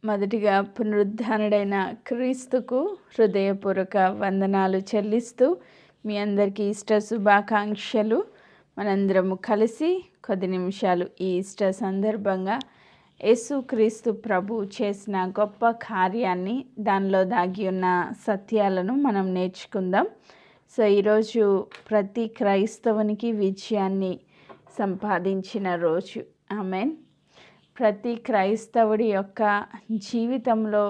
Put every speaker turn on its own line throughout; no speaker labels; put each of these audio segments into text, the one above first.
మొదటిగా పునరుద్ధానుడైన క్రీస్తుకు హృదయపూర్వక వందనాలు చెల్లిస్తూ మీ అందరికీ ఈస్టర్ శుభాకాంక్షలు. మనందరము కలిసి కొద్ది నిమిషాలు ఈ ఈస్టర్ సందర్భంగా యేసుక్రీస్తు ప్రభు చేసిన గొప్ప కార్యాన్ని, దానిలో దాగి ఉన్న సత్యాలను మనం నేర్చుకుందాం. సో ఈరోజు ప్రతి క్రైస్తవునికి విజయాన్ని సంపాదించిన రోజు. ఆమేన్. ప్రతి క్రైస్తవుడి యొక్క జీవితంలో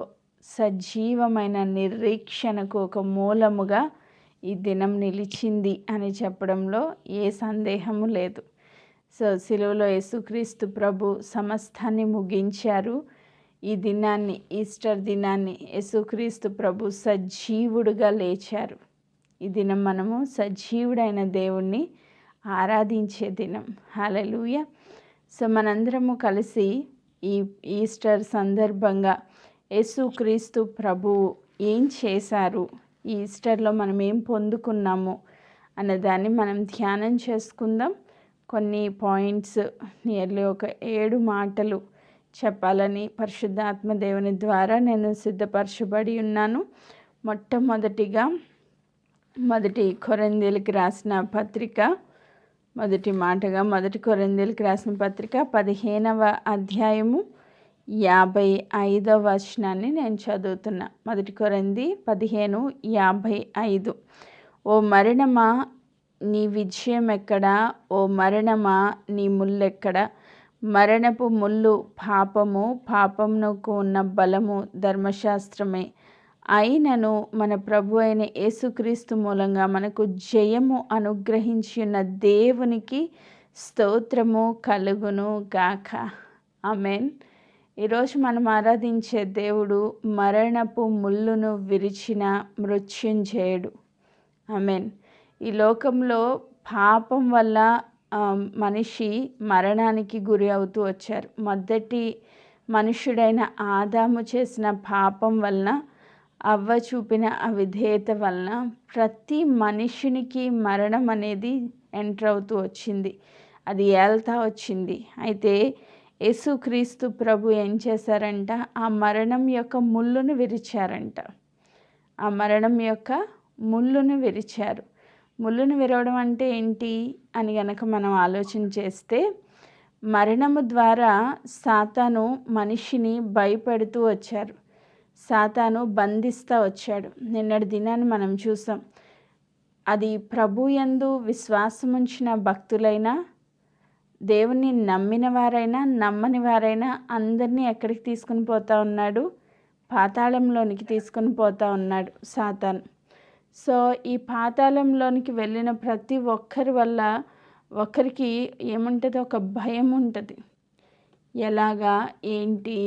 సజీవమైన నిరీక్షణకు ఒక మూలముగా ఈ దినం నిలిచింది అని చెప్పడంలో ఏ సందేహము లేదు. సో సిలువలో యేసుక్రీస్తు ప్రభు సమస్తాన్ని ముగించారు. ఈ దినాన్ని, ఈస్టర్ దినాన్ని యేసుక్రీస్తు ప్రభు సజీవుడుగా లేచారు. ఈ దినం మనము సజీవుడైన దేవుణ్ణి ఆరాధించే దినం. హల్లెలూయా. సో మనందరము కలిసి ఈ ఈస్టర్ సందర్భంగా యేసుక్రీస్తు ప్రభువు ఏం చేశారు, ఈ ఈస్టర్లో మనం ఏం పొందుకున్నాము అన్నదాన్ని మనం ధ్యానం చేసుకుందాం. కొన్ని పాయింట్స్, నియర్లీ ఒక 7 మాటలు చెప్పాలని పరిశుద్ధాత్మ దేవుని ద్వారా నేను సిద్ధపరచబడి ఉన్నాను. మొట్టమొదటిగా మొదటి కొరింథీయులకు రాసిన పత్రిక, మొదటి మాటగా మొదటి కొరింథీయులకు రాసిన పత్రిక 15వ అధ్యాయము 55వ వచనాన్ని నేను చదువుతున్నా. మొదటి కొరింథీ 15:55. ఓ మరణమా నీ విజయం ఎక్కడా? ఓ మరణమా నీ ముల్లెక్కడా? మరణపు ముళ్ళు పాపము, పాపమునకు ఉన్న బలము ధర్మశాస్త్రమే. అయినను మన ప్రభు అయిన యేసుక్రీస్తు మూలంగా మనకు జయము అనుగ్రహించి ఉన్న దేవునికి స్తోత్రము కలుగును గాక. ఆమేన్. ఈరోజు మనం ఆరాధించే దేవుడు మరణపు ముళ్ళును విరిచిన మృత్యుంజయుడు. ఆమేన్. ఈ లోకంలో పాపం వల్ల మనిషి మరణానికి గురి అవుతూ వచ్చారు. మొదటి మనుషుడైన ఆదాము చేసిన పాపం వలన, అవ్వ చూపిన అవిధేయత వలన ప్రతి మనుషునికి మరణం అనేది ఎంటర్ అవుతూ వచ్చింది. అది ఏల్తా వచ్చింది. అయితే యేసుక్రీస్తు ప్రభు ఏం చేశారంట? ఆ మరణం యొక్క ముళ్ళును విరిచారంట. ఆ మరణం యొక్క ముళ్ళును విరిచారు. ముళ్ళును విరవడం అంటే ఏంటి అని గనక మనం ఆలోచన చేస్తే, మరణము ద్వారా సాతాను మనిషిని భయపెడుతూ వచ్చారు. సాతాను బంధిస్తూ వచ్చాడు. నిన్నటి దినాన్ని మనం చూసాం. అది ప్రభు యందు విశ్వాసముంచిన భక్తులైనా, దేవుని నమ్మిన వారైనా, నమ్మని వారైనా అందరినీ ఎక్కడికి తీసుకుని పోతా ఉన్నాడు? పాతాళంలోనికి తీసుకుని పోతా ఉన్నాడు సాతాను. సో ఈ పాతాళంలోనికి వెళ్ళిన ప్రతి ఒక్కరి వల్ల ఒకరికి ఏముంటుంది? ఒక భయం ఉంటుంది. ఎలాగా, ఏంటి,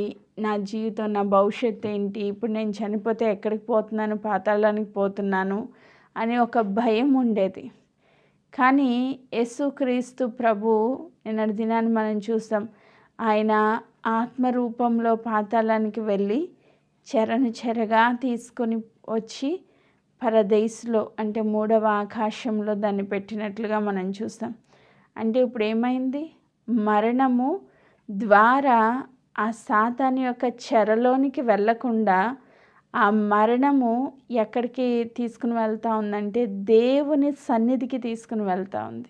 నా జీవితం, నా భవిష్యత్తు ఏంటి, ఇప్పుడు నేను చనిపోతే ఎక్కడికి పోతున్నాను? పాతాళానికి పోతున్నాను అని ఒక భయం ఉండేది. కానీ యేసుక్రీస్తు ప్రభు నిన్నటి దినాన్ని మనం చూస్తాం. ఆయన ఆత్మరూపంలో పాతాళానికి వెళ్ళి చెరగా తీసుకొని వచ్చి పరదేశులో, అంటే 3వ ఆకాశంలో దాన్ని పెట్టినట్లుగా మనం చూస్తాం. అంటే ఇప్పుడు ఏమైంది? మరణము ద్వారా ఆ సాతాను యొక్క చెరలోనికి వెళ్ళకుండా ఆ మరణము ఎక్కడికి తీసుకుని వెళ్తూ ఉందంటే దేవుని సన్నిధికి తీసుకుని వెళ్తూ ఉంది.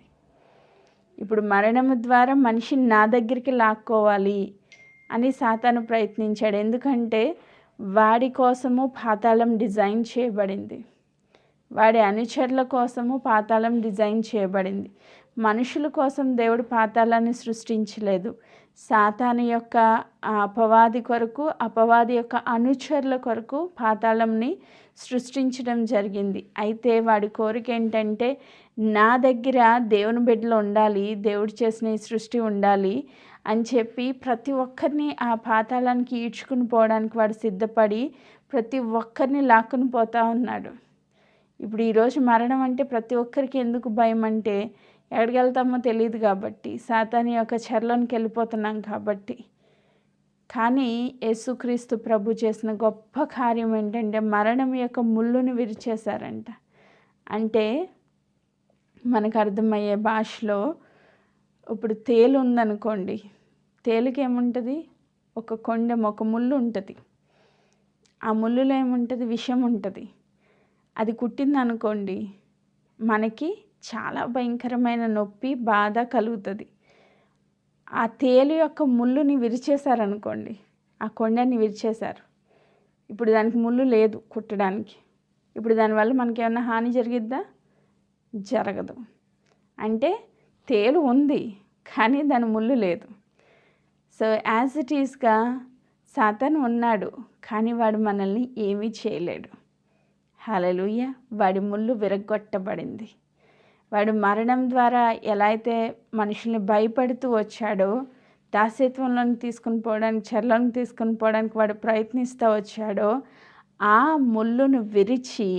ఇప్పుడు మరణము ద్వారా మనిషిని నా దగ్గరికి లాక్కోవాలి అని సాతాను ప్రయత్నించాడు. ఎందుకంటే వాడి కోసము పాతాళం డిజైన్ చేయబడింది. వాడి అనుచరుల కోసము పాతాళం డిజైన్ చేయబడింది. మనుషుల కోసం దేవుడు పాతాళాన్ని సృష్టించలేదు. సాతాను యొక్క అపవాది కొరకు, అపవాది యొక్క అనుచరుల కొరకు పాతాళంని సృష్టించడం జరిగింది. అయితే వాడి కోరిక ఏంటంటే, నా దగ్గర దేవుని బిడ్డలు ఉండాలి, దేవుడు చేసిన ఈ సృష్టి ఉండాలి అని చెప్పి ప్రతి ఒక్కరిని ఆ పాతాళానికి ఈడ్చుకుని పోవడానికి వాడు సిద్ధపడి ప్రతి ఒక్కరిని లాక్కుని పోతూ ఉన్నాడు. ఇప్పుడు ఈరోజు మరణం అంటే ప్రతి ఒక్కరికి ఎందుకు భయం అంటే, ఎక్కడికి వెళ్తామో తెలియదు కాబట్టి, సాతాను యొక్క చెరలోనికి వెళ్ళిపోతున్నాం కాబట్టి. కానీ యేసుక్రీస్తు ప్రభు చేసిన గొప్ప కార్యం ఏంటంటే మరణం యొక్క ముళ్ళును విరిచేశారంట. అంటే మనకు అర్థమయ్యే భాషలో, ఇప్పుడు తేలు ఉందనుకోండి, తేలుకి ఏముంటుంది? ఒక కొండెం, ఒక ముళ్ళు ఉంటుంది. ఆ ముళ్ళులో ఏముంటుంది? విషం ఉంటుంది. అది కుట్టిందనుకోండి, మనకి చాలా భయంకరమైన నొప్పి, బాధ కలుగుతుంది. ఆ తేలు యొక్క ముళ్ళుని విరిచేశారనుకోండి, ఆ కొండని విరిచేశారు. ఇప్పుడు దానికి ముళ్ళు లేదు కుట్టడానికి. ఇప్పుడు దానివల్ల మనకేమన్నా హాని జరిగిద్దా? జరగదు. అంటే తేలు ఉంది, కానీ దాని ముళ్ళు లేదు. సో యాజ్ ఇట్ ఈస్గా సాతాను ఉన్నాడు, కానీ వాడు మనల్ని ఏమీ చేయలేడు. హల్లెలూయా. వాడి ముళ్ళు విరగ్గొట్టబడింది. వాడు మరణం ద్వారా ఎలా అయితే మనుషుల్ని భయపడుతూ వచ్చాడో, దాస్యత్వంలోకి తీసుకుని పోవడానికి, చెరలోకి తీసుకుని పోవడానికి వాడు ప్రయత్నిస్తూ వచ్చాడో, ఆ ముళ్ళును విరిచి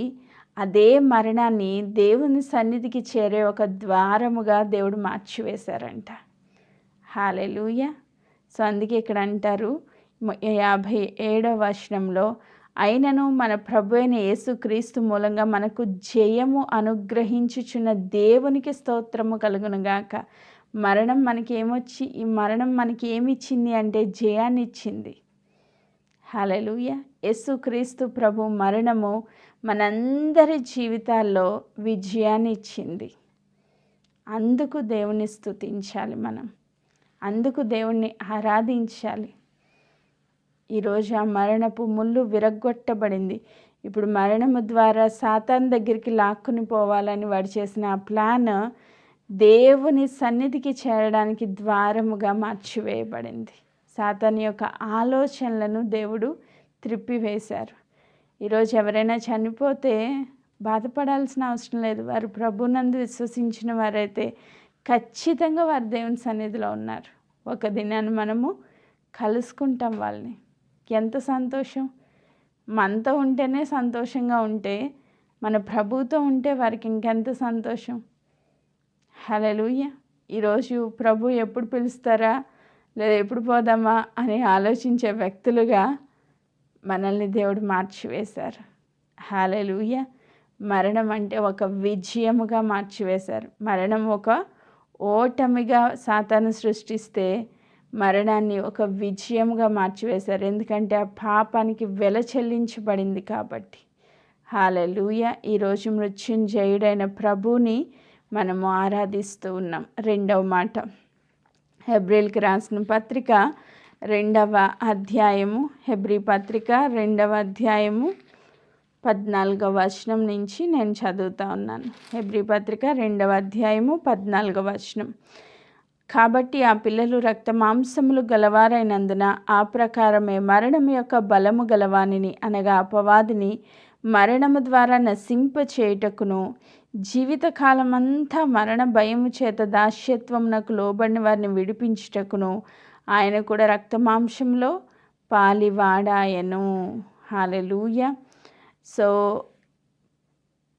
అదే మరణాన్ని దేవుని సన్నిధికి చేరే ఒక ద్వారముగా దేవుడు మార్చివేశారంట. హల్లెలూయా. సో అందుకే ఇక్కడ అంటారు 57వ వచనంలో, అయినను మన ప్రభు అయిన యేసుక్రీస్తు మూలంగా మనకు జయము అనుగ్రహించుచున్న దేవునికి స్తోత్రము కలుగునుగాక. మరణం మనకి ఏమిచ్చింది అంటే జయాన్ని ఇచ్చింది. హల్లెలూయా. యేసుక్రీస్తు ప్రభు మరణము మనందరి జీవితాల్లో విజయాన్ని ఇచ్చింది. అందుకు దేవుని స్తుతించాలి మనం. అందుకు దేవుణ్ణి ఆరాధించాలి. ఈరోజు ఆ మరణపు ముళ్ళు విరగ్గొట్టబడింది. ఇప్పుడు మరణము ద్వారా సాతాను దగ్గరికి లాక్కుని పోవాలని వాడు చేసిన ఆ ప్లాన్ దేవుని సన్నిధికి చేరడానికి ద్వారముగా మార్చివేయబడింది. సాతాను యొక్క ఆలోచనలను దేవుడు త్రిప్పివేశారు. ఈరోజు ఎవరైనా చనిపోతే బాధపడాల్సిన అవసరం లేదు. వారు ప్రభునందు విశ్వసించిన వారైతే ఖచ్చితంగా వారు దేవుని సన్నిధిలో ఉన్నారు. ఒక దినాన్ని మనము కలుసుకుంటాం వాళ్ళని. ఎంత సంతోషం! మనతో ఉంటేనే సంతోషంగా ఉంటే, మన ప్రభుతో ఉంటే వారికి ఇంకెంత సంతోషం. హల్లెలూయా. ఈరోజు ప్రభు ఎప్పుడు పిలుస్తారా, లేదా ఎప్పుడు పోదామా అని ఆలోచించే వ్యక్తులుగా మనల్ని దేవుడు మార్చివేశారు. హల్లెలూయా. మరణం అంటే ఒక విజయముగా మార్చివేశారు. మరణం ఒక ఓటమిగా సాతాను సృష్టిస్తే, మరణాన్ని ఒక విజయంగా మార్చివేశారు. ఎందుకంటే ఆ పాపానికి వెల చెల్లించబడింది కాబట్టి. హల్లెలూయా. ఈరోజు మృత్యుంజయుడైన ప్రభుని మనము ఆరాధిస్తూ ఉన్నాం. 2వ మాట, హెబ్రీయులకు రాసిన పత్రిక 2వ అధ్యాయము, హెబ్రీ పత్రిక 2వ అధ్యాయము 14వ వచనం నుంచి నేను చదువుతా ఉన్నాను. హెబ్రీ పత్రిక 2వ అధ్యాయము 14వ వచనం. కాబట్టి ఆ పిల్లలు రక్త మాంసములు గలవారైనందున ఆ ప్రకారమే మరణము యొక్క బలము గలవానిని, అనగా అపవాదిని మరణము ద్వారా నశింప చేయుటకును, జీవితకాలమంతా మరణ భయము చేత దాస్యత్వమునకు లోబడిన వారిని విడిపించుటకును ఆయన కూడా రక్త మాంసంలో పాలివాడాయను. హల్లెలూయా. సో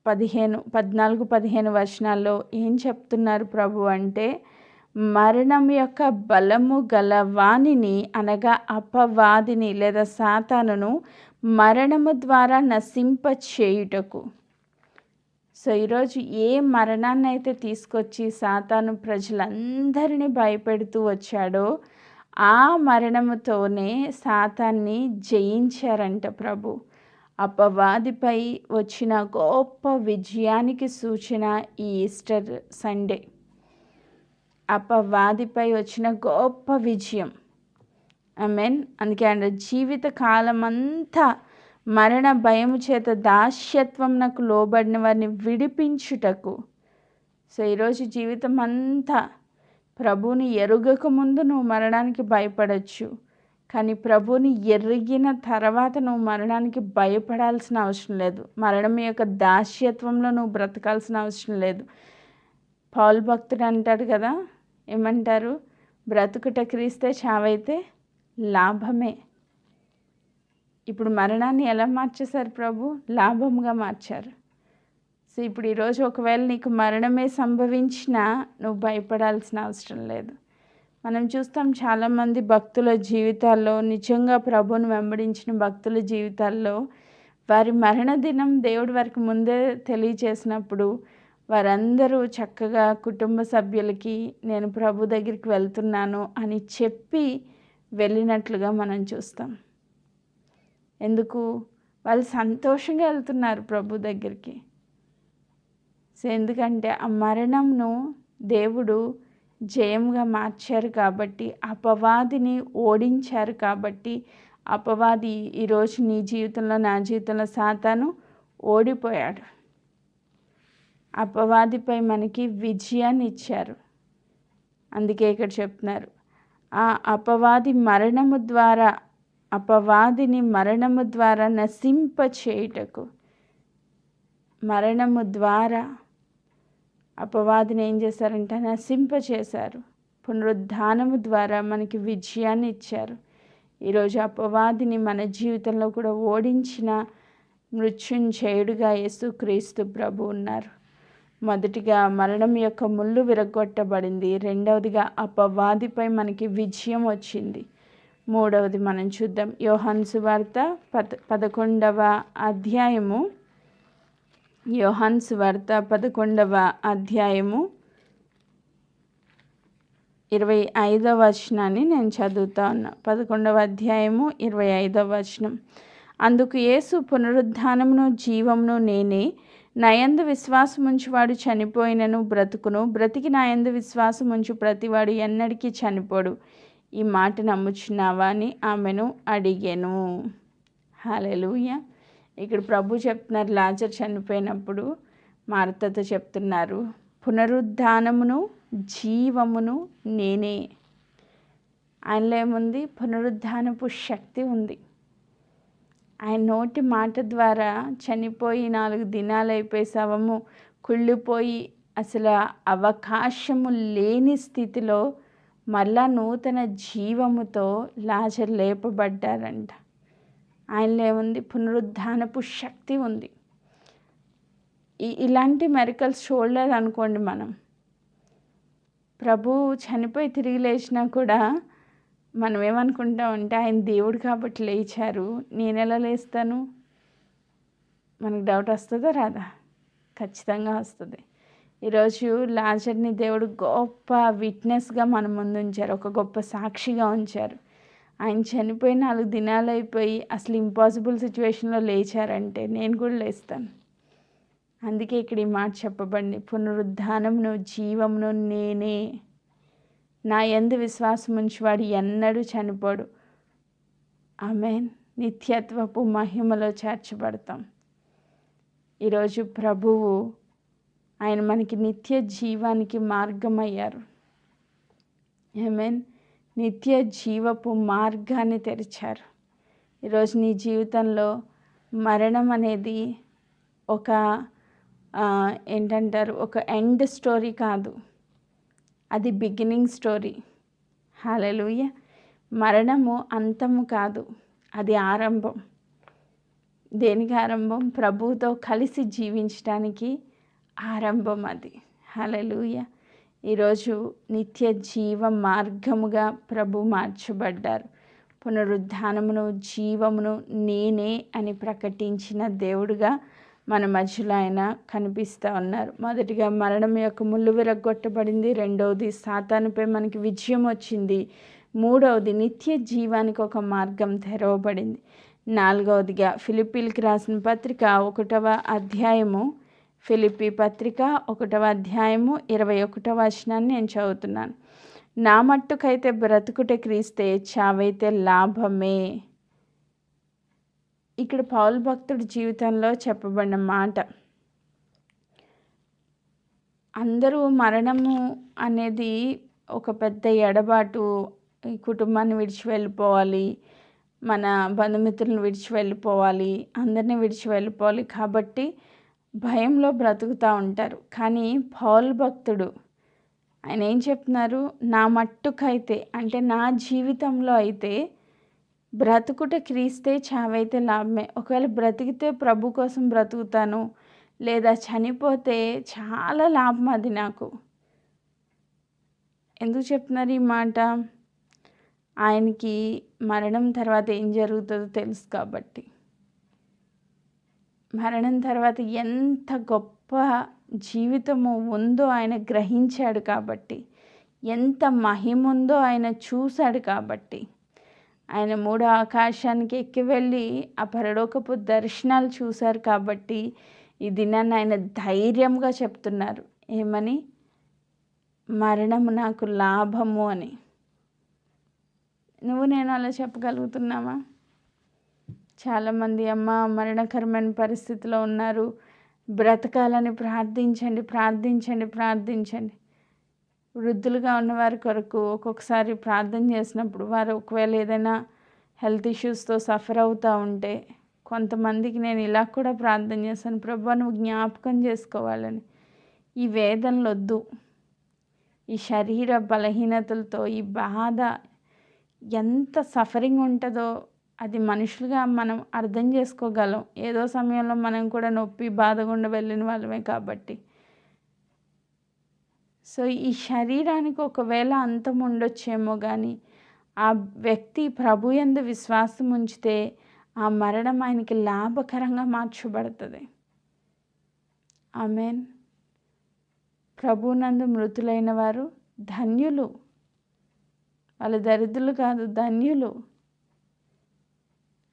14-15 వచనాల్లో ఏం చెప్తున్నారు ప్రభు అంటే, మరణం యొక్క బలము గల వానిని, అనగా అపవాదిని లేదా సాతానును మరణము ద్వారా నశింప చేయుటకు. సో ఈరోజు ఏ మరణాన్ని అయితే తీసుకొచ్చి సాతాను ప్రజలందరినీ భయపెడుతూ వచ్చాడో, ఆ మరణముతోనే సాతాన్ని జయించారంట ప్రభు. అపవాదిపై వచ్చిన గొప్ప విజయానికి సూచన ఈ ఈస్టర్ సండే. అపవాదిపై వచ్చిన గొప్ప విజయం. ఆమేన్. అందుకే ఆయన జీవిత కాలమంతా మరణ భయము చేత దాస్యత్వమునకు లోబడిన వారిని విడిపించుటకు. సో ఈరోజు జీవితం అంతా ప్రభువుని ఎరుగక ముందు నువ్వు మరణానికి భయపడవచ్చు, కానీ ప్రభువుని ఎరిగిన తర్వాత నువ్వు మరణానికి భయపడాల్సిన అవసరం లేదు. మరణం యొక్క దాస్యత్వంలో నువ్వు బ్రతకాల్సిన అవసరం లేదు. పౌలు భక్తుడు అంటాడు కదా, ఏమంటారు? బ్రతుకుట క్రీస్తే, చావైతే లాభమే. ఇప్పుడు మరణాన్ని ఎలా మార్చేశారు ప్రభు? లాభంగా మార్చారు. సో ఇప్పుడు ఈరోజు ఒకవేళ నీకు మరణమే సంభవించినా నువ్వు భయపడాల్సిన అవసరం లేదు. మనం చూస్తాం చాలామంది భక్తుల జీవితాల్లో, నిజంగా ప్రభువుని వెంబడించిన భక్తుల జీవితాల్లో వారి మరణ దినం దేవుడు వారికి ముందే తెలియచేసినప్పుడు వారందరూ చక్కగా కుటుంబ సభ్యులకి నేను ప్రభు దగ్గరికి వెళ్తున్నాను అని చెప్పి వెళ్ళినట్లుగా మనం చూస్తాం. ఎందుకు? వాళ్ళు సంతోషంగా వెళ్తున్నారు ప్రభు దగ్గరికి. సో ఎందుకంటే ఆ మరణంను దేవుడు జయంగా మార్చారు కాబట్టి, అపవాదిని ఓడించారు కాబట్టి, అపవాది ఈరోజు నీ జీవితంలో, నా జీవితంలో సాతాను ఓడిపోయాడు. అపవాదిపై మనకి విజయాన్ని ఇచ్చారు. అందుకే ఇక్కడ చెప్తున్నారు, ఆ అపవాదిని మరణము ద్వారా నశింప చేయుటకు, మరణము ద్వారా అపవాదిని ఏం చేశారంటే నశింప చేశారు. పునరుద్ధానము ద్వారా మనకి విజయాన్ని ఇచ్చారు. ఈరోజు అపవాదిని మన జీవితంలో కూడా ఓడించిన మృత్యుంజయుడుగా యేసుక్రీస్తు ప్రభు ఉన్నారు. మొదటిగా మరణం యొక్క ముళ్ళు విరగొట్టబడింది. రెండవదిగా అపవాదిపై మనకి విజయం వచ్చింది. మూడవది మనం చూద్దాం. యోహాను సువార్త 11వ అధ్యాయము, యోహాను సువార్త 11వ అధ్యాయము 25వ వచనాన్ని నేను చదువుతా ఉన్నా. 11వ అధ్యాయము 25వ వచనం. అందుకు యేసు, పునరుద్ధానమును జీవమును నేనే. నాయందు విశ్వాసముంచువాడు చనిపోయినను బ్రతుకును, బ్రతికి నాయందు విశ్వాసముంచు ప్రతివాడు ఎన్నటికీ చనిపోడు. ఈ మాట నమ్ముచున్నావా అని ఆమెను అడిగెను. హల్లెలూయా. ఇక్కడ ప్రభు చెప్తున్నారు, లాజరు చనిపోయినప్పుడు మార్తతో చెప్తున్నారు, పునరుద్ధానమును జీవమును నేనే. ఆయనలో ఏముంది? పునరుద్ధానపు శక్తి ఉంది. ఆయన నోటి మాట ద్వారా చనిపోయి 4 దినాలు అయిపోయి శవము కుళ్ళిపోయి అసలు అవకాశము లేని స్థితిలో మళ్ళా నూతన జీవముతో లాజరు లేపబడ్డారంట. ఆయనలో ఏముంది? పునరుద్ధానపు శక్తి ఉంది. ఇలాంటి మెరికల్స్ చూడలేదు అనుకోండి మనం. ప్రభు చనిపోయి తిరిగి లేచినా కూడా మనం ఏమనుకుంటామంటే ఆయన దేవుడు కాబట్టి లేచారు, నేను ఎలా లేస్తాను? మనకు డౌట్ వస్తుందా రాదా? ఖచ్చితంగా వస్తుంది. ఈరోజు లాజర్ని దేవుడు గొప్ప విట్నెస్గా మన ముందు ఉంచారు, ఒక గొప్ప సాక్షిగా ఉంచారు. ఆయన చనిపోయి 4 దినాలు అయిపోయి అసలు ఇంపాసిబుల్ సిచ్యువేషన్లో లేచారంటే నేను కూడా లేస్తాను. అందుకే ఇక్కడ ఈ మాట చెప్పబడింది, పునరుద్ధానమును జీవమును నేనే. నా యందు విశ్వాసం ఉంచువాడు ఎన్నడూ చనిపోడు. ఆమేన్. నిత్యత్వపు మహిమలో చేర్చబడతాం. ఈరోజు ప్రభువు ఆయన మనకి నిత్య జీవానికి మార్గమయ్యారు. ఆమేన్. నిత్య జీవపు మార్గాన్ని తెరిచారు. ఈరోజు నీ జీవితంలో మరణం అనేది ఒక ఒక ఎండ్ స్టోరీ కాదు, అది బిగినింగ్ స్టోరీ. హల్లెలూయా. మరణము అంతము కాదు, అది ఆరంభం. దేనికి ఆరంభం? ప్రభువుతో కలిసి జీవించడానికి ఆరంభం అది. హల్లెలూయా. ఈరోజు నిత్య జీవ మార్గముగా ప్రభు మార్చబడ్డారు. పునరుద్ధానమును జీవమును నేనే అని ప్రకటించిన దేవుడుగా మన మధ్యలో ఆయన కనిపిస్తూ ఉన్నారు. మొదటిగా మరణం యొక్క ముళ్ళు విరగొట్టబడింది. రెండవది సాతానుపై మనకి విజయం వచ్చింది. మూడవది నిత్య జీవానికి ఒక మార్గం తెరవబడింది. నాలుగవదిగా ఫిలిప్పీలకు రాసిన పత్రిక 1వ అధ్యాయము, ఫిలిప్పీ పత్రిక 1వ అధ్యాయము 21వ వచనాన్ని నేను చదువుతున్నాను. నా మట్టుకైతే బ్రతుకుట క్రీస్తే, చావైతే లాభమే. ఇక్కడ పౌలు భక్తుడి జీవితంలో చెప్పబడిన మాట. అందరూ మరణము అనేది ఒక పెద్ద ఎడబాటు, ఈ కుటుంబాన్ని విడిచి వెళ్ళిపోవాలి, మన బంధుమిత్రులను విడిచి వెళ్ళిపోవాలి, అందరినీ విడిచి వెళ్ళిపోవాలి కాబట్టి భయంలో బ్రతుకుతూ ఉంటారు. కానీ పౌలు భక్తుడు ఆయన ఏం చెప్తున్నారు? నా మట్టుకైతే, అంటే నా జీవితంలో అయితే బ్రతుకుట క్రీస్తే, చావైతే లాభమే. ఒకవేళ బ్రతికితే ప్రభు కోసం బ్రతుకుతాను, లేదా చనిపోతే చాలా లాభం అది నాకు. ఎందుకు చెప్తున్నారు ఈ మాట? ఆయనకి మరణం తర్వాత ఏం జరుగుతుందో తెలుసు కాబట్టి. మరణం తర్వాత ఎంత గొప్ప జీవితము ఉందో ఆయన గ్రహించాడు కాబట్టి, ఎంత మహిమ ఉందో ఆయన చూశాడు కాబట్టి, ఆయన మూడో ఆకాశానికి ఎక్కి వెళ్ళి ఆ పరలోకపు దర్శనాలు చూశారు కాబట్టి ఈ దినాన్ని ఆయన ధైర్యంగా చెప్తున్నారు. ఏమని? మరణము నాకు లాభము అని. నువ్వు నేను అలా చెప్పగలుగుతున్నామా? చాలామంది అమ్మ మరణకరమైన పరిస్థితిలో ఉన్నారు, బ్రతకాలని ప్రార్థించండి, ప్రార్థించండి, ప్రార్థించండి. వృద్ధులుగా ఉన్నవారి కొరకు ఒక్కొక్కసారి ప్రార్థన చేసినప్పుడు వారు ఒకవేళ ఏదైనా హెల్త్ ఇష్యూస్తో సఫర్ అవుతూ ఉంటే కొంతమందికి నేను ఇలా కూడా ప్రార్థన చేశాను, ప్రభువా నువ్వు జ్ఞాపకం చేసుకోవాలని. ఈ వేదనలు వద్దు. ఈ శరీర బలహీనతలతో ఈ బాధ ఎంత సఫరింగ్ ఉంటుందో అది మనుషులుగా మనం అర్థం చేసుకోగలం. ఏదో సమయంలో మనం కూడా నొప్పి బాధ గుండా వెళ్ళిన వాళ్ళమే కాబట్టి. సో ఈ శరీరానికి ఒకవేళ అంతం ఉండొచ్చేమో కానీ ఆ వ్యక్తి ప్రభు యందు విశ్వాసం ఉంచితే ఆ మరణం ఆయనకి లాభకరంగా మార్చబడుతుంది. ఆమేన్. ప్రభునందు మృతులైన వారు ధన్యులు. వాళ్ళు దరిద్రులు కాదు, ధన్యులు.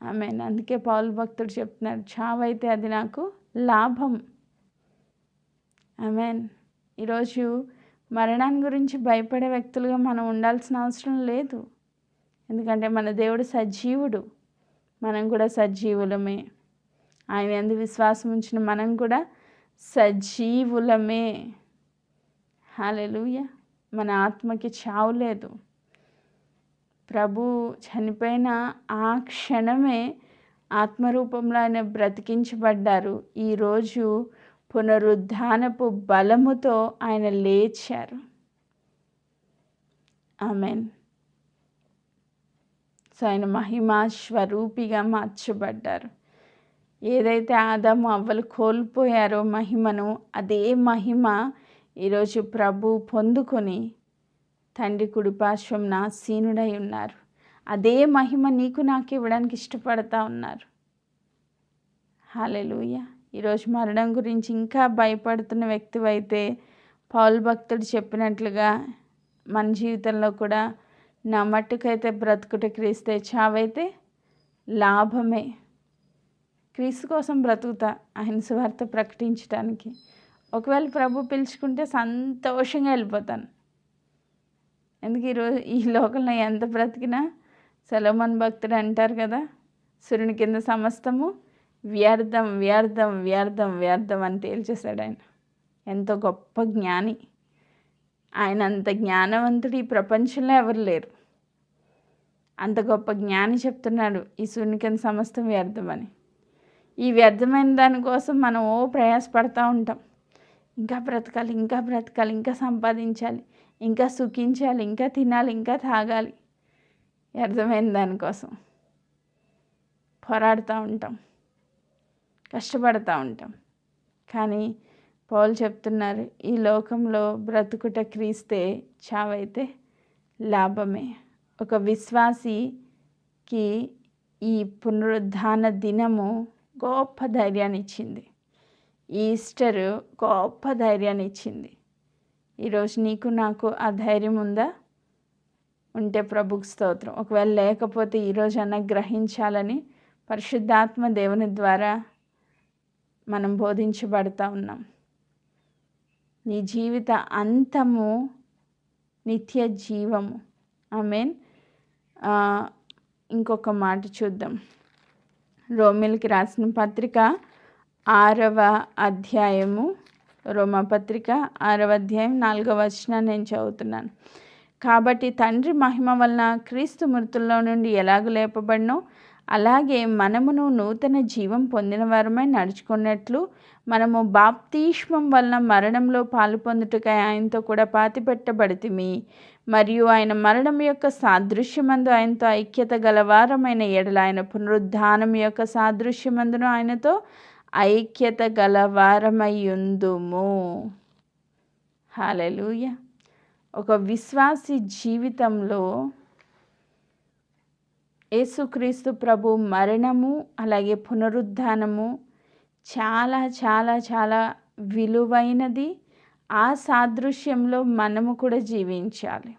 ఆమేన్. అందుకే పౌలు భక్తుడు చెప్తున్నాడు, చావైతే అది నాకు లాభం. ఆమేన్. ఈరోజు మరణాన్ని గురించి భయపడే వ్యక్తులుగా మనం ఉండాల్సిన అవసరం లేదు. ఎందుకంటే మన దేవుడు సజీవుడు, మనం కూడా సజీవులమే. ఆయన యందు విశ్వాసం ఉంచిన మనం కూడా సజీవులమే. హల్లెలూయా. మన ఆత్మకి చావు లేదు. ప్రభు చనిపోయిన ఆ క్షణమే ఆత్మరూపంలో ఆయన బ్రతికించబడ్డారు. ఈరోజు పునరుద్ధానపు బలముతో ఆయన లేచారు. ఆమేన్. సో ఆయన మహిమా స్వరూపిగా మార్చబడ్డారు. ఏదైతే ఆదాము అవ్వలు కోల్పోయారో మహిమను, అదే మహిమ ఈరోజు ప్రభు పొందుకొని తండ్రి కుడిపార్శ్వంన ఆసీనుడై ఉన్నారు. అదే మహిమ నీకు నాకు ఇవ్వడానికి ఇష్టపడతా ఉన్నారు. హల్లెలూయా. ఈరోజు మరణం గురించి ఇంకా భయపడుతున్న వ్యక్తివైతే పౌలు భక్తుడు చెప్పినట్లుగా మన జీవితంలో కూడా నా మట్టుకైతే బ్రతుకుట క్రీస్తే, చావైతే లాభమే. క్రీస్తు కోసం బ్రతుకుతా, ఆయన సువార్త ప్రకటించడానికి. ఒకవేళ ప్రభు పిలుచుకుంటే సంతోషంగా వెళ్ళిపోతాను. ఎందుకు ఈరోజు ఈ లోకంలో ఎంత బ్రతికినా సొలొమోను భక్తుడు అంటారు కదా, సూర్యుని కింద సమస్తము వ్యర్థం వ్యర్థం వ్యర్థం వ్యర్థం అని తేల్చేశాడు ఆయన. ఎంతో గొప్ప జ్ఞాని. ఆయన అంత జ్ఞానవంతుడు ఈ ప్రపంచంలో ఎవరు లేరు. అంత గొప్ప జ్ఞాని చెప్తున్నాడు ఈ సూర్యుని కింద సమస్తం వ్యర్థమని. ఈ వ్యర్థమైన దానికోసం మనం ప్రయాసపడతా ఉంటాం. ఇంకా బ్రతకాలి, ఇంకా బ్రతకాలి, ఇంకా సంపాదించాలి, ఇంకా సుఖించాలి, ఇంకా తినాలి, ఇంకా తాగాలి. వ్యర్థమైన దానికోసం పోరాడుతూ ఉంటాం, కష్టపడుతూ ఉంటాం. కానీ పౌలు చెప్తున్నారు, ఈ లోకంలో బ్రతుకుట క్రీస్తే, చావైతే లాభమే. ఒక విశ్వాసికి ఈ పునరుద్ధాన దినము గొప్ప ధైర్యాన్ని ఇచ్చింది. ఈస్టర్ గొప్ప ధైర్యాన్ని ఇచ్చింది. ఈరోజు నీకు నాకు ఆ ధైర్యం ఉందా? ఉంటే ప్రభుకు స్తోత్రం. ఒకవేళ లేకపోతే ఈరోజు అన్న గ్రహించాలని పరిశుద్ధాత్మ దేవుని ద్వారా మనం బోధించబడతా ఉన్నాం. నీ జీవిత అంతము నిత్య జీవము. ఆమేన్. ఇంకొక మాట చూద్దాం. రోమీయులకు రాసిన పత్రిక 6వ అధ్యాయము, రోమపత్రిక 6వ అధ్యాయం 4వ వచనాన్ని నేను చదువుతున్నాను. కాబట్టి తండ్రి మహిమ వలన క్రీస్తు మృతుల్లో నుండి ఎలాగ లేపబడినో అలాగే మనమును నూతన జీవం పొందిన వారమై నడుచుకున్నట్లు మనము బాప్తిస్మం వలన మరణంలో పాలు పొందుటకై ఆయనతో కూడా పాతిపెట్టబడితిమి. మరియు ఆయన మరణం యొక్క సాదృశ్యమందు ఆయనతో ఐక్యత గలవారమైన ఎడల ఆయన పునరుద్ధానం యొక్క సాదృశ్యమందును ఆయనతో ఐక్యత గలవారమయ్యుందుము. హల్లెలూయా. ఒక విశ్వాసి జీవితంలో యేసుక్రీస్తు ప్రభు మరణము అలాగే పునరుద్ధానము చాలా చాలా చాలా విలువైనది. ఆ సాదృశ్యంలో మనము కూడా జీవించాలి.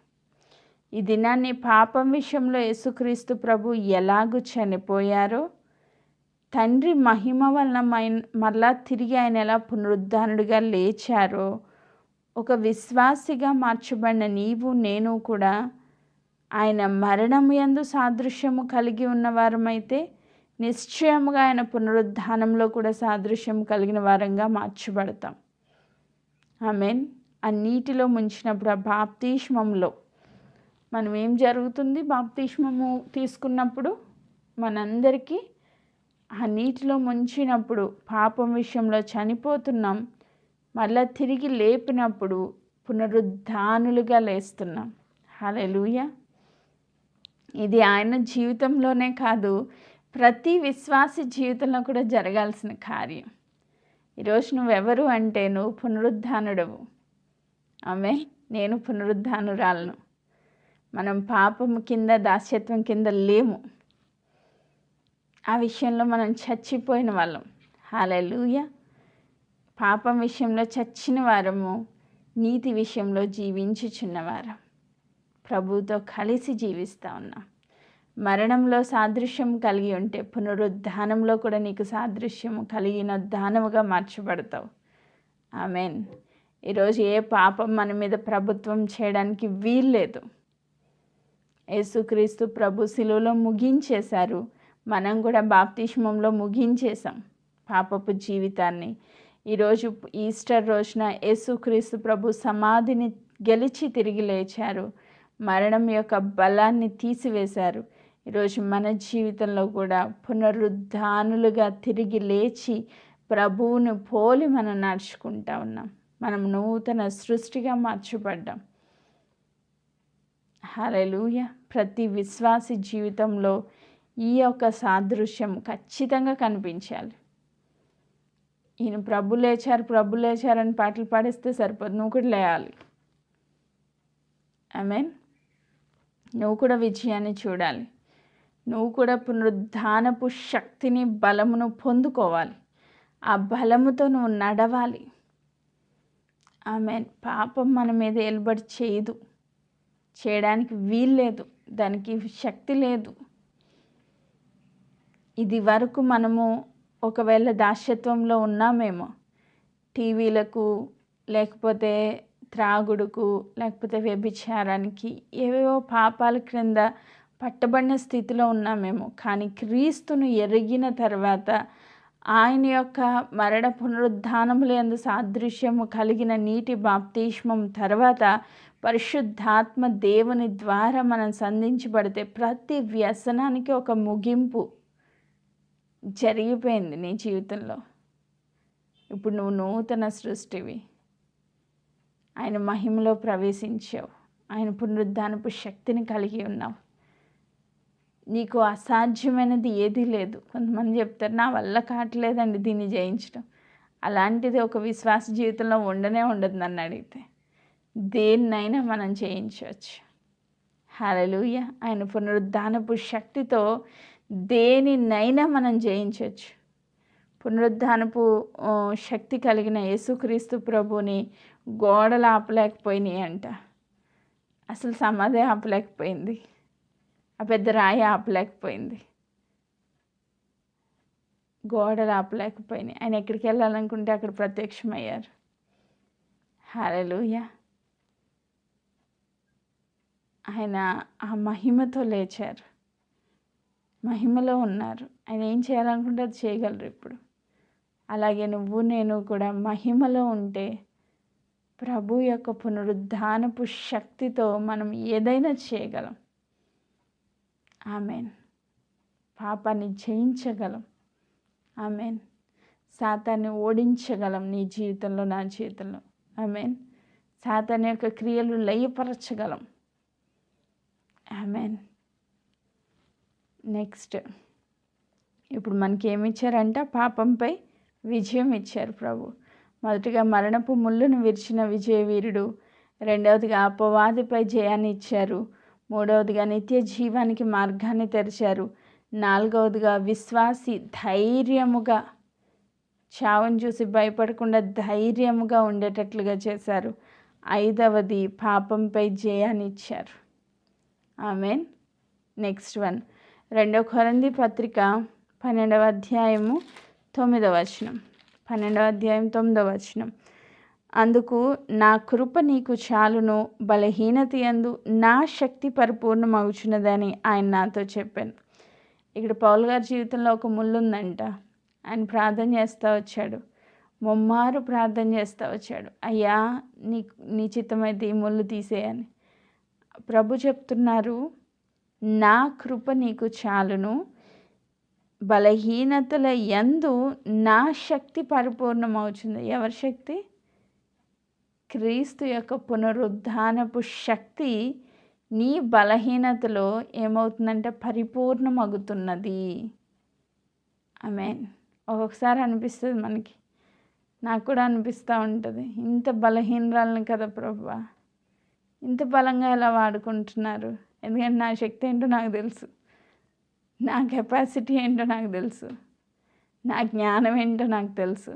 ఈ దినాన్ని పాపం విషయంలో యేసుక్రీస్తు ప్రభు ఎలాగూ చనిపోయారో, తండ్రి మహిమ వలన మరలా తిరిగి ఆయన ఎలా పునరుద్ధానుడిగా లేచారో, ఒక విశ్వాసిగా మార్చబడిన నీవు నేను కూడా ఆయన మరణం యందు సాదృశ్యము కలిగి ఉన్నవారమైతే నిశ్చయముగా ఆయన పునరుద్ధానంలో కూడా సాదృశ్యం కలిగిన వారంగా మార్చబడతాం. ఆమేన్. ఆ నీటిలో ముంచినప్పుడు, ఆ బాప్తిస్మంలో మనం ఏం జరుగుతుంది? బాప్తిస్మము తీసుకున్నప్పుడు మనందరికీ ఆ నీటిలో ముంచినప్పుడు పాపం విషయంలో చనిపోతున్నాం. మళ్ళా తిరిగి లేపినప్పుడు పునరుద్ధానులుగా లేస్తున్నాం. హల్లెలూయా. ఇది ఆయన జీవితంలోనే కాదు, ప్రతి విశ్వాసి జీవితంలో కూడా జరగాల్సిన కార్యం. ఈరోజు నువ్వెవరు అంటే నువ్వు పునరుద్ధానుడవు. ఆమె నేను పునరుద్ధానురాలను. మనం పాపం కింద, దాస్యత్వం కింద లేము. ఆ విషయంలో మనం చచ్చిపోయిన వాళ్ళం. హల్లెలూయా. పాపం విషయంలో చచ్చిన వారము, నీతి విషయంలో జీవించుచున్నవారం. ప్రభువుతో కలిసి జీవిస్తూ ఉన్నాం. మరణంలో సాదృశ్యం కలిగి ఉంటే పునరుద్ధానంలో కూడా నీకు సాదృశ్యము కలిగిన దానముగా మార్చబడతావు. ఆమేన్. ఈరోజు ఏ పాపం మన మీద ప్రభుత్వం చేయడానికి వీల్లేదు. యేసుక్రీస్తు ప్రభు శిలువలో ముగించేశారు. మనం కూడా బాప్తిస్మంలో ముగించేశాం పాపపు జీవితాన్ని. ఈరోజు ఈస్టర్ రోజున యేసుక్రీస్తు ప్రభు సమాధిని గెలిచి తిరిగి లేచారు. మరణం యొక్క బలాన్ని తీసివేశారు. ఈరోజు మన జీవితంలో కూడా పునరుద్ధానులుగా తిరిగి లేచి ప్రభువును పోలి మనం నడుచుకుంటా ఉన్నాం. మనం నూతన సృష్టిగా మార్చబడ్డాం. హల్లెలూయా. ప్రతి విశ్వాసి జీవితంలో ఈ యొక్క సాదృశ్యం ఖచ్చితంగా కనిపించాలి. ఈయన ప్రభు లేచారని పాటలు పాడిస్తే సరిపోదు, నువ్వు కూడా లేయాలి. ఆమేన్. నువ్వు కూడా విజయాన్ని చూడాలి. నువ్వు కూడా పునరుద్ధానపు శక్తిని, బలమును పొందుకోవాలి. ఆ బలముతో నువ్వు నడవాలి. ఆమేన్. పాపం మన మీద ఏలుబడి చేయడానికి వీల్లేదు, దానికి శక్తి లేదు. ఇది వరకు మనము ఒకవేళ దాస్యత్వంలో ఉన్నామేమో, టీవీలకు, లేకపోతే త్రాగుడుకు, లేకపోతే వ్యభిచారానికి, ఏవేవో పాపాల క్రింద పట్టబడిన స్థితిలో ఉన్నామేమో. కానీ క్రీస్తును ఎరిగిన తర్వాత, ఆయన యొక్క మరణ పునరుద్ధానములందు సాదృశ్యము కలిగిన నీటి బాప్తిస్మం తర్వాత పరిశుద్ధాత్మ దేవుని ద్వారా మనం సంధించబడితే ప్రతి వ్యసనానికి ఒక ముగింపు జరిగిపోయింది నీ జీవితంలో. ఇప్పుడు నువ్వు నూతన సృష్టివి. ఆయన మహిమలో ప్రవేశించావు. ఆయన పునరుద్ధానపు శక్తిని కలిగి ఉన్నావు. నీకు అసాధ్యమైనది ఏదీ లేదు. కొంతమంది చెప్తారు, నా వల్ల కావట్లేదండి దీన్ని జయించడం. అలాంటిది ఒక విశ్వాస జీవితంలో ఉండదు నన్ను అడిగితే. దేన్నైనా మనం జయించవచ్చు. హల్లెలూయా. ఆయన పునరుద్ధానపు శక్తితో దేనినైనా మనం జయించవచ్చు. పునరుద్ధానపు శక్తి కలిగిన యేసుక్రీస్తు ప్రభుని గోడలు ఆపలేకపోయినాయి అంట. అసలు సమాధి ఆపలేకపోయింది. ఆ పెద్ద రాయి ఆపలేకపోయింది. గోడలు ఆపలేకపోయినాయి. ఆయన ఎక్కడికి వెళ్ళాలనుకుంటే అక్కడ ప్రత్యక్షమయ్యారు. హల్లెలూయా. ఆయన ఆ మహిమతో లేచారు. మహిమలో ఉన్నారు. ఆయన ఏం చేయాలనుకుంటే అది చేయగలరు ఇప్పుడు. అలాగే నువ్వు నేను కూడా మహిమలో ఉంటే ప్రభు యొక్క పునరుద్ధానపు శక్తితో మనం ఏదైనా చేయగలం. ఆమేన్. పాపాన్ని జయించగలం. ఆమేన్. సాతాన్ని ఓడించగలం నీ జీవితంలో, నా జీవితంలో. ఆమేన్. సాతాన్ యొక్క క్రియలు లయపరచగలం. ఆమేన్. నెక్స్ట్, ఇప్పుడు మనకి ఏమి ఇచ్చారంట? పాపంపై విజయం ఇచ్చారు ప్రభు. మొదటిగా మరణపు ముళ్ళును విరిచిన విజయవీరుడు. రెండవదిగా అపవాదిపై జయాన్ని ఇచ్చారు. మూడవదిగా నిత్య జీవానికి మార్గాన్ని తెరిచారు. నాలుగవదిగా విశ్వాసి ధైర్యముగా, చావును చూసి భయపడకుండా ధైర్యముగా ఉండేటట్లుగా చేశారు. ఐదవది పాపంపై జయాన్ని ఇచ్చారు. ఆమెన్. నెక్స్ట్ వన్ 2 కొరింథీ పత్రిక 12వ అధ్యాయము 9వ వచనం. 12వ అధ్యాయం 9వ వచనం. అందుకు నా కృప నీకు చాలును, బలహీనత యందు నా శక్తి పరిపూర్ణమగుచున్నదని ఆయన నాతో చెప్పాను. ఇక్కడ పౌలు గారి జీవితంలో ఒక ముళ్ళు ఉందంట. ఆయన ప్రార్థన చేస్తూ వచ్చాడు, ముమ్మారు ప్రార్థన చేస్తూ వచ్చాడు, అయ్యా నీ చిత్తమైతే ఈ ముళ్ళు తీసేయని. ప్రభు చెప్తున్నారు, నా కృప నీకు చాలును, బలహీనతల యందు నా శక్తి పరిపూర్ణమవుతుంది. ఎవరి శక్తి? క్రీస్తు యొక్క పునరుద్ధానపు శక్తి నీ బలహీనతలో ఏమవుతుందంటే పరిపూర్ణమగుతున్నది. ఆమేన్. ఒక్కొక్కసారి అనిపిస్తుంది మనకి, నాకు కూడా అనిపిస్తూ ఉంటుంది, ఇంత బలహీనరాలను కదా ప్రభువా, ఇంత బలంగా ఎలా వాడుకుంటున్నారు. ఎందుకంటే నా శక్తి ఏంటో నాకు తెలుసు, నా కెపాసిటీ ఏంటో నాకు తెలుసు, నా జ్ఞానం ఏంటో నాకు తెలుసు.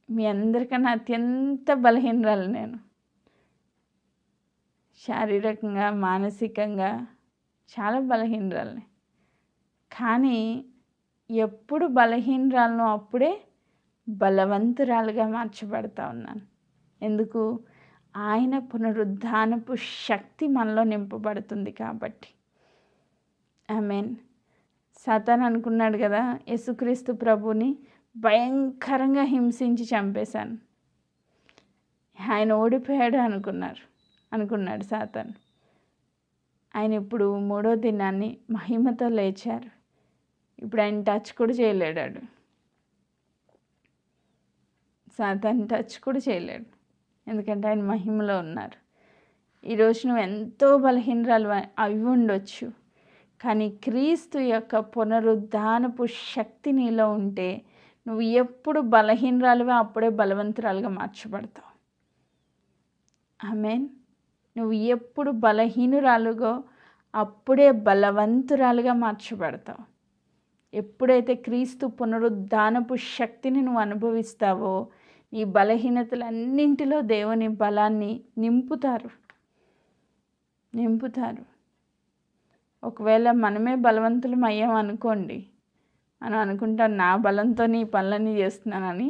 మీ అందరికన్నా అత్యంత బలహీనరాలు నేను, శారీరకంగా మానసికంగా చాలా బలహీనరాలని. కానీ ఎప్పుడు బలహీనరాలను అప్పుడే బలవంతురాలుగా మార్చబడతా ఉన్నాను. ఎందుకు? ఆయన పునరుద్ధానపు శక్తి మనలో నింపబడుతుంది కాబట్టి. ఆమేన్. సాతాను అనుకున్నాడు కదా, యేసుక్రీస్తు ప్రభుని భయంకరంగా హింసించి చంపేశాను, ఆయన ఓడిపోయాడు అనుకున్నాడు సాతాను. ఆయన ఇప్పుడు 3వ దినాన్ని మహిమతో లేచారు. ఇప్పుడు ఆయన టచ్ కూడా చేయలేడాడు, సాతాను టచ్ కూడా చేయలేడు, ఎందుకంటే ఆయన మహిమలో ఉన్నారు. ఈరోజు నువ్వు ఎంతో బలహీనరాలు అవి ఉండొచ్చు, కానీ క్రీస్తు యొక్క పునరుద్ధానపు శక్తి నీలో ఉంటే నువ్వు ఎప్పుడు బలహీనరాలుగా అప్పుడే బలవంతురాలుగా మార్చబడతావు. ఆమేన్. నువ్వు ఎప్పుడు బలహీనురాలుగా అప్పుడే బలవంతురాలుగా మార్చబడతావు. ఎప్పుడైతే క్రీస్తు పునరుద్ధానపు శక్తిని నువ్వు అనుభవిస్తావో నీ బలహీనతలన్నింటిలో దేవుని బలాన్ని నింపుతారు. ఒకవేళ మనమే బలవంతులం అయ్యాం అనుకోండి, మనం అనుకుంటాం నా బలంతో నీ పనులన్నీ చేస్తున్నానని,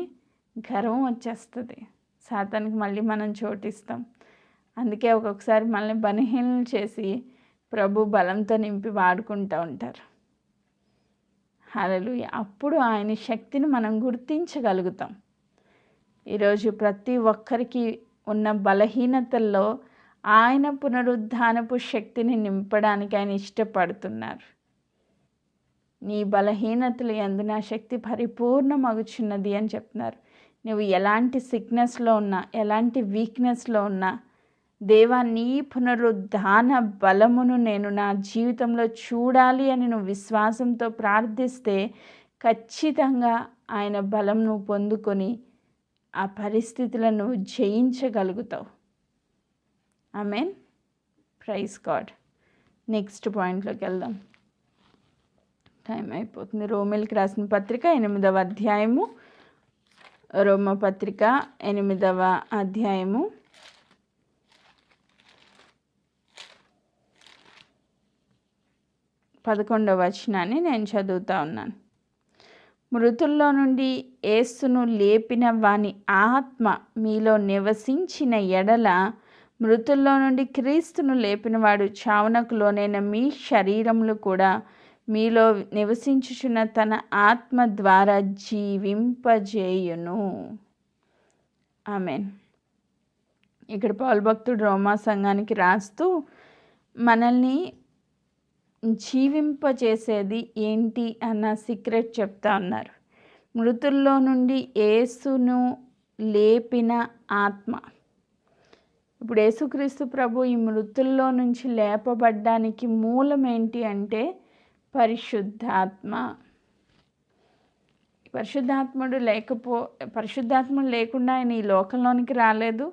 గర్వం వచ్చేస్తుంది. సాతానికి మళ్ళీ మనం చోటిస్తాం. అందుకే ఒక్కొక్కసారి మనల్ని బలహీనలు చేసి ప్రభు బలంతో నింపి వాడుకుంటూ ఉంటారు. హల్లెలూయా. అప్పుడు ఆయన శక్తిని మనం గుర్తించగలుగుతాం. ఈరోజు ప్రతి ఒక్కరికి ఉన్న బలహీనతల్లో ఆయన పునరుద్ధానపు శక్తిని నింపడానికి ఆయన ఇష్టపడుతున్నారు. నీ బలహీనతలు యందు నా శక్తి పరిపూర్ణమగుచున్నది అని చెప్తున్నారు. నువ్వు ఎలాంటి సిక్నెస్లో ఉన్నా, ఎలాంటి వీక్నెస్లో ఉన్నా, దేవా నీ పునరుద్ధాన బలమును నేను నా జీవితంలో చూడాలి అని నువ్వు విశ్వాసంతో ప్రార్థిస్తే ఖచ్చితంగా ఆయన బలం నువ్వు పొందుకొని ఆ పరిస్థితులను నువ్వు జయించగలుగుతావు. ఆమేన్. Praise God. నెక్స్ట్ పాయింట్లోకి వెళ్దాం, టైం అయిపోతుంది. రోమిల్కి రాసిన పత్రిక 8వ అధ్యాయము, రోమపత్రిక 8వ అధ్యాయము 11వ వచనాన్ని నేను చదువుతా ఉన్నాను. మృతుల్లో నుండి యేసును లేపిన వాని ఆత్మ మీలో నివసించిన ఎడల, మృతుల్లో నుండి క్రీస్తును లేపినవాడు చావునకు లోనైన మీ శరీరములు కూడా మీలో నివసించుచున్న తన ఆత్మ ద్వారా జీవింపజేయును. ఆమేన్. ఇక్కడ పౌలు భక్తుడు రోమా సంఘానికి రాస్తూ మనల్ని జీవింపజేసేది ఏంటి అన్న సీక్రెట్ చెప్తా ఉన్నారు. మృతుల్లో నుండి యేసును లేపిన ఆత్మ. ఇప్పుడు యేసుక్రీస్తు ప్రభు ఈ మృతుల్లో నుంచి లేపబడ్డానికి మూలం ఏంటి అంటే పరిశుద్ధాత్మ. పరిశుద్ధాత్ముడు లేకుండా ఆయన ఈ లోకంలోనికి రాలేదు.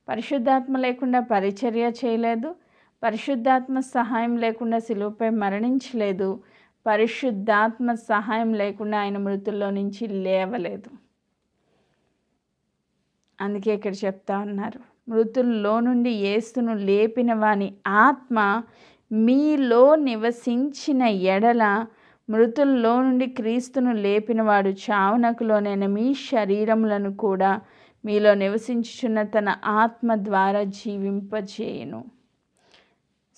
పరిశుద్ధాత్మ లేకుండా పరిచర్య చేయలేదు. పరిశుద్ధాత్మ సహాయం లేకుండా శిలువపై మరణించలేదు. పరిశుద్ధాత్మ సహాయం లేకుండా ఆయన మృతుల్లో నుంచి లేవలేదు. అందుకే ఇక్కడ చెప్తా ఉన్నారు, మృతుల్లో నుండి యేసును లేపిన వాని ఆత్మ మీలో నివసించిన ఎడల, మృతుల్లో నుండి క్రీస్తును లేపినవాడు చావునకు లోనైన మీ శరీరములను కూడా మీలో నివసించుచున్న తన ఆత్మ ద్వారా జీవింపజేయును.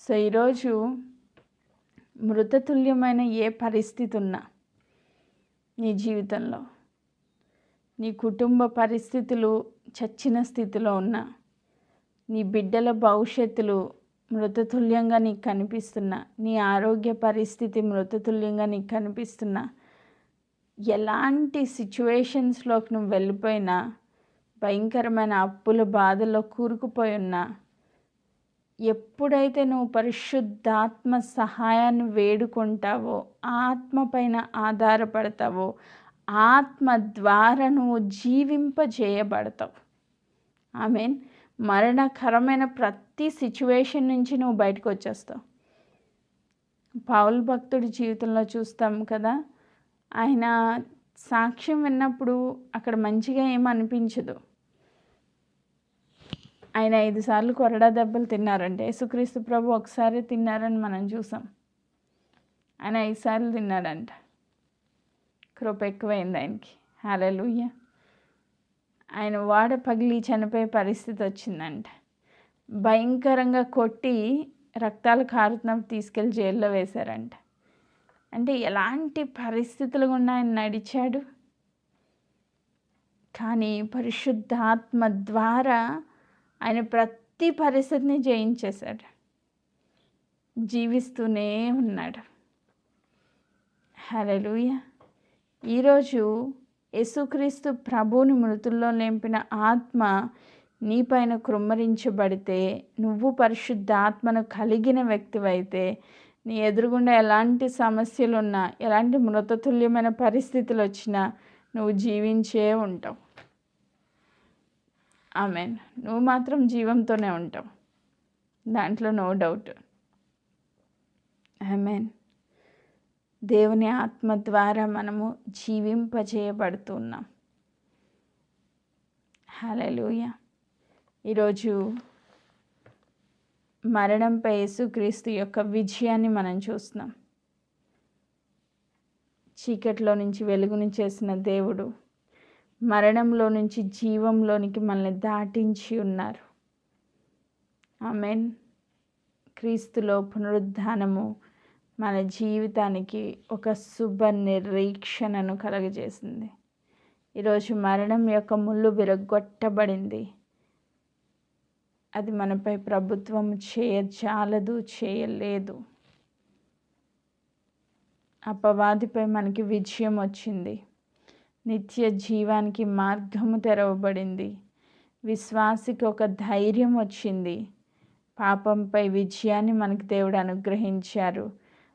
సో ఈరోజు మృతతుల్యమైన ఏ పరిస్థితి ఉన్నా నీ జీవితంలో, నీ కుటుంబ పరిస్థితులు చచ్చిన స్థితిలో ఉన్నా, నీ బిడ్డల భవిష్యత్తులు మృతతుల్యంగా నీకు కనిపిస్తున్నా, నీ ఆరోగ్య పరిస్థితి మృతతుల్యంగా నీకు కనిపిస్తున్నా, ఎలాంటి సిచ్యువేషన్స్లోకి నువ్వు వెళ్ళిపోయినా, భయంకరమైన అప్పుల బాధల్లో కూరుకుపోయి ఉన్నా, ఎప్పుడైతే నువ్వు పరిశుద్ధాత్మ సహాయాన్ని వేడుకుంటావో, ఆత్మ పైన ఆధారపడతావో, ఆత్మ ద్వారా నువ్వు జీవింపజేయబడతావు. ఆమేన్. మరణకరమైన ప్రతి సిచ్యువేషన్ నుంచి నువ్వు బయటకు వచ్చేస్తావు. పౌలు భక్తుడి జీవితంలో చూస్తాం కదా, ఆయన సాక్ష్యం విన్నప్పుడు అక్కడ మంచిగా ఏమనిపించదు. ఆయన 5 సార్లు కొరడా దెబ్బలు తిన్నారంటే, యేసుక్రీస్తు ప్రభు ఒకసారి తిన్నారని మనం చూసాం. ఆయన 5 సార్లు తిన్నాడంట. కృప ఎక్కువైంది ఆయనకి. హల్లెలూయా. ఆయన వాడ పగిలి చనిపోయే పరిస్థితి వచ్చిందంట. భయంకరంగా కొట్టి రక్తాలు కారుతున్నప్పుడు తీసుకెళ్ళి జైల్లో వేశారంట. అంటే ఎలాంటి పరిస్థితులు గుండా ఆయన నడిచాడు. కానీ పరిశుద్ధాత్మ ద్వారా ఆయన ప్రతి పరిస్థితిని జయించేశాడు. జీవిస్తూనే ఉన్నాడు. హల్లెలూయా. ఈరోజు యేసుక్రీస్తు ప్రభువుని మృతుల్లో లేపిన ఆత్మ నీపైన కృమ్మరించబడితే, నువ్వు పరిశుద్ధాత్మను కలిగిన వ్యక్తివైతే, నీ ఎదురుగుండా ఎలాంటి సమస్యలున్నా, ఎలాంటి మృతతుల్యమైన పరిస్థితులు వచ్చినా నువ్వు జీవించే ఉంటావు. ఆమేన్. నువ్వు మాత్రం జీవంతోనే ఉంటావు, దాంట్లో నో డౌట్. ఆమేన్. దేవుని ఆత్మ ద్వారా మనము జీవింపజేయబడుతున్నాం. హల్లెలూయా. ఈరోజు మరణంపై యేసుక్రీస్తు యొక్క విజయాన్ని మనం చూస్తున్నాం. చీకట్లో నుంచి వెలుగుని చేసిన దేవుడు మరణంలో నుంచి జీవంలోనికి మనల్ని దాటించి ఉన్నారు. ఆమేన్. క్రీస్తులో పునరుద్ధానము మన జీవితానికి ఒక శుభ నిరీక్షణను కలుగజేసింది. ఈరోజు మరణం యొక్క ముళ్ళు విరగొట్టబడింది. అది మనపై ప్రభుత్వం చేయజాలదు, చేయలేదు. అపవాదిపై మనకి విజయం వచ్చింది. నిత్య జీవానికి మార్గము తెరవబడింది. విశ్వాసికి ఒక ధైర్యం వచ్చింది. పాపంపై విజయాన్ని మనకి దేవుడు అనుగ్రహించారు.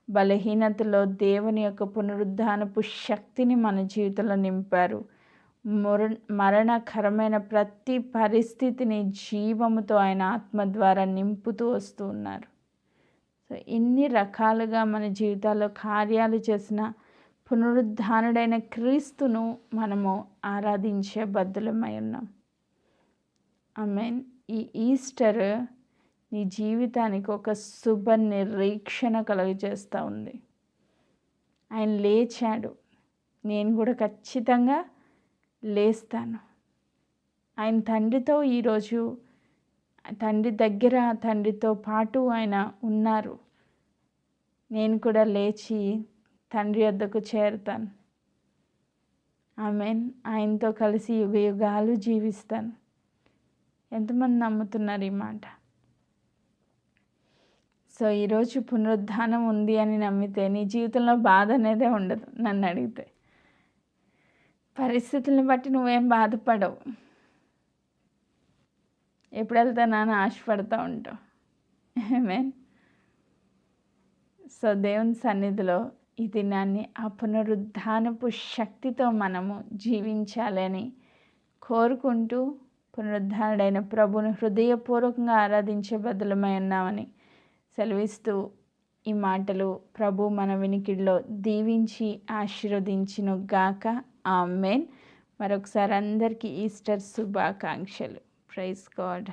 బలహీనతలో దేవుని యొక్క పునరుద్ధానపు శక్తిని మన జీవితంలో నింపారు. మరణకరమైన ప్రతి పరిస్థితిని జీవముతో ఆయన ఆత్మ ద్వారా నింపుతూ వస్తూ ఉన్నారు. సో ఇన్ని రకాలుగా మన జీవితాల్లో కార్యాలు చేసిన పునరుద్ధానుడైన క్రీస్తును మనము ఆరాధించే బద్దులమై ఉన్నాం. ఆమేన్. ఈ ఈస్టర్ నీ జీవితానికి ఒక శుభ నిరీక్షణ కలుగజేస్తూ ఉంది. ఆయన లేచాడు, నేను కూడా ఖచ్చితంగా లేస్తాను. ఆయన తండ్రితో ఈరోజు తండ్రి దగ్గర, తండ్రితో పాటు ఆయన ఉన్నారు. నేను కూడా లేచి తండ్రి వద్దకు చేరుతాను. ఆమేన్. ఆయనతో కలిసి యుగ యుగాలు జీవిస్తాను. ఎంతమంది నమ్ముతున్నారు ఈ మాట? సో ఈరోజు పునరుద్ధానం ఉంది అని నమ్మితే నీ జీవితంలో బాధ అనేదే ఉండదు. నన్ను అడిగితే పరిస్థితులను బట్టి నువ్వేం బాధపడవు. ఎప్పుడు వెళ్తానా అని ఆశపడుతూ ఉంటావు. ఆమేన్. సో దేవుని సన్నిధిలో ఈ దినాన్ని ఆ పునరుద్ధానపు శక్తితో మనము జీవించాలని కోరుకుంటూ, పునరుద్ధానుడైన ప్రభువును హృదయపూర్వకంగా ఆరాధించే బదులమై ఉన్నామని సెలవిస్తూ ఈ మాటలు ప్రభు మన వినికిడిలో దీవించి ఆశీర్వదించును గాక. ఆమేన్. మరొకసారి అందరికీ ఈస్టర్ శుభాకాంక్షలు. Praise God.